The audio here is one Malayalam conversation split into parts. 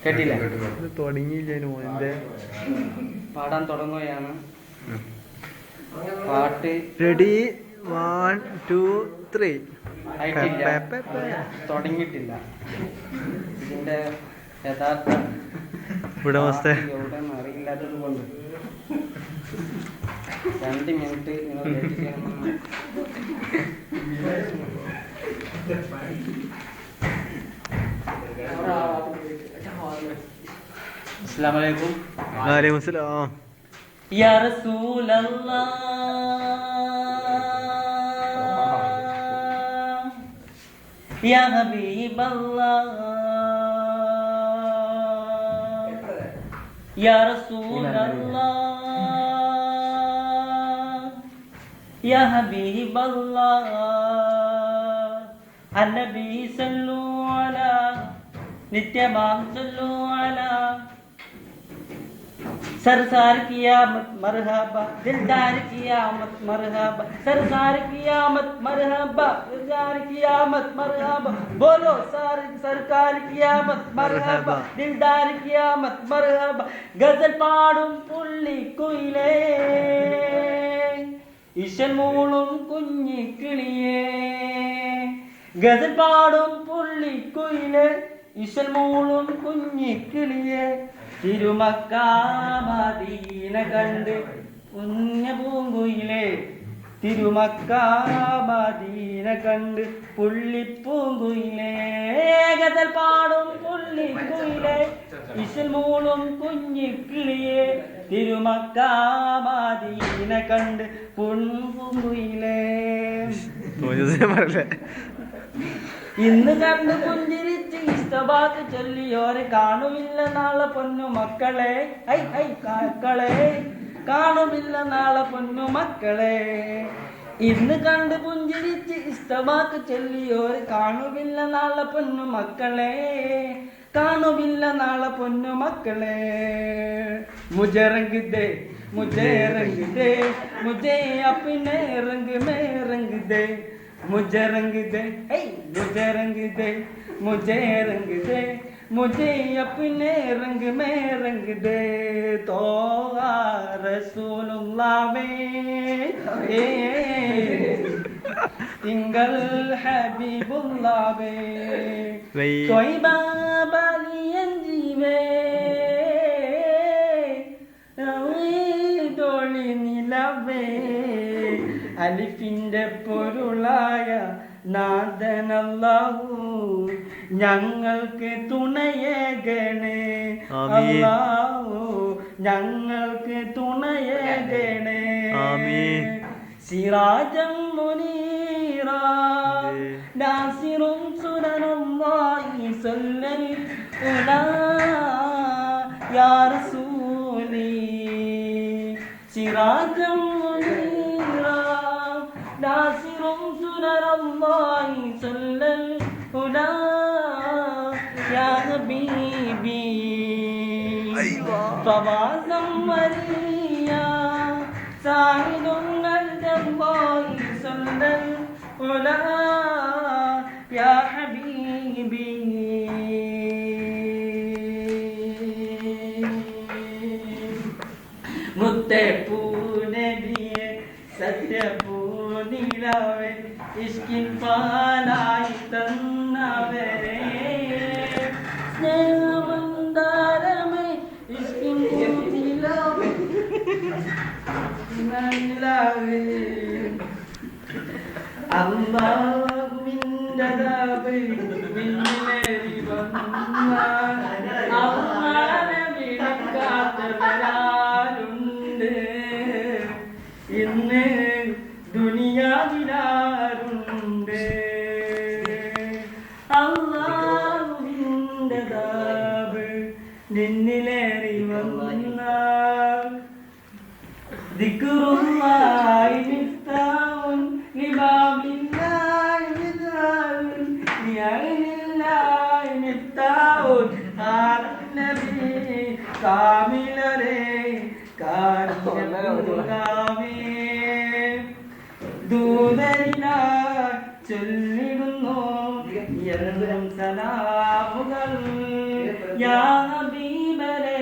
കേട്ടില്ല? തുടങ്ങിയില്ല മോന്റെ പാടാൻ തുടങ്ങുകയാണ്. പാട്ട് റെഡി 1 2 3 ആയിട്ടില്ല, തുടങ്ങിയിട്ടില്ല. ഇതിന്റെ യഥാർത്ഥ ഉടമസ്ഥ എവിടെയെന്ന് അറിയില്ലാത്തത് കൊണ്ട് 2 മിനിറ്റ് നിങ്ങൾ വെയിറ്റ് ചെയ്യണമെന്ന്. അസ്സലാമു അലൈക്കും. വഅലൈക്കും സലാം. യാ റസൂലല്ലാഹ് യാ ഹബീബല്ലാഹ് യാ റസൂലല്ലാഹ് യാ ഹബീബല്ലാഹ് അന്നബി സല്ലു അലാ നിത്യമാം സല്ലു അലാ सरसार कियामत मरहबा दिलदार कियामत मरहबा सरसार कियामत मरहबा दिलदार कियामत मरहबा बोलो सरकार कियामत मरहबा दिलदार कियामत मरहबा गजल पाड़ुം പുള്ളിക്കുയിലേ ഈശൻ മൂളും കുഞ്ഞിക്കിളിയേ ഗസൽ പാടും പുള്ളിക്കുയിലേ ഈശൻ മൂളും കുഞ്ഞിക്കിളിയേ തിരുമക്ക മദീന കണ്ട് കുഞ്ഞ പൂങ്കുയിലേ തിരുമക്ക മദീന കണ്ട് പുള്ളിപ്പൂങ്കുയിലേ ഗസൽ പാടും പുള്ളിക്കുയിലേ ഇശൽ മൂളും കുഞ്ഞിക്കിളിയേ തിരുമക്ക മദീന കണ്ട് പൂങ്കുയിലേ. ഇന്ന് കണ്ട് പുഞ്ചിരിച്ച് ഇഷ്ടവാക്ക് ചൊല്ലിയോരെ കാണുമില്ല നാളെ പൊന്നു മക്കളെ. ഐ ഐ കാക്കളെ കാണുമില്ല നാളെ പൊന്നു മക്കളെ. ഇന്ന് കണ്ട് പുഞ്ചിരിച്ച് ഇഷ്ടവാക്ക് ചൊല്ലിയോരെ കാണുമില്ല നാളെ പൊന്നു മക്കളെ. കാണുമില്ല നാളെ പൊന്നു മക്കളെ. മുझे रंग दे मुझे रंग दे मुझे अपने रंग में रंग दे मुझे रंग दे मुझे रंग दे मुझे रंग दे मुझे अपने रंग में रंग दे तो रसूलुल्लाह തിങ്കൾ ഹബീബുല്ലാഹ് ത്വയ്ബാ ബലിയൻ ജീവേ ഡോളി നിലവേ അലിഫിന്റെ പൊരുളായ നാഥനല്ലാഹു ഞങ്ങൾക്ക് തുണയേകണേ. അല്ലാഹു ഞങ്ങൾക്ക് തുണയേകണേ. സിറാജം മുനീറ നാസിറും സുനനുല്ലാഹി സല്ലല്ലാഹു യാ റസൂലി സിറാജം മുനീറ നാസിറും സുനനുല്ലാഹി സല്ലല്ലാഹു യാ ഹബീബി ഫവാസം മരിയ സാഹിദുൻ അൽജല്ലാഹി സല്ലല്ലാഹു യാ ഹബീബി. മുത്തപ്പൂനബിയെ സത്യപൂനിലവേ ഇഷ്കിൻ പാലായി തന്നവരെ സ്നേഹമന്ദാരമേ ഇഷ്കിൻ പൂനിലവേ നിലവേ അല്ലാഹുവിന്റെ ദാബി മിന്നേറി വന്ന അല്ലാഹുവിനെ വിളിക്കാത്തവരാരുണ്ട് ഇന്ന് ദുനിയാവിലാരുണ്ട്. അല്ലാഹുവിന്റെ ദാബ് നിന്നിലേറി വന്ന ദിക്റുല്ലാഹി മിഫ്താഹുൻ ലിബാബില്ലാഹി മിദാലുൻ ലിഅലില്ലാഹി മിഫ്താഹുൻ നബി കാമിലരേ കാമിലേ ദൂതരിനാ ചൊല്ലിടുന്നു എന്നും സലാമുകൾ യാ ഹബീബരേ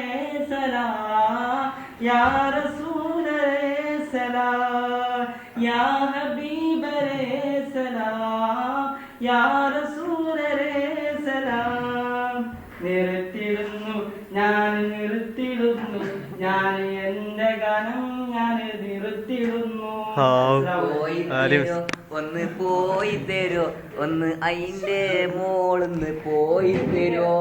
സലാം യാ റസൂലരേ സലാം യാ ഹബീബരേ സലാം യാ റസൂലരേ സലാം. നിർത്തിടുന്നു ഞാൻ നിർത്തിടുന്നു ഞാൻ എന്റെ ഗാനം ഞാൻ നിർത്തിടുന്നു. പോയി തരോ ഒന്ന് പോയി തരോ ഒന്ന് അയിന്റെ മോളൊന്ന് പോയി തരോ.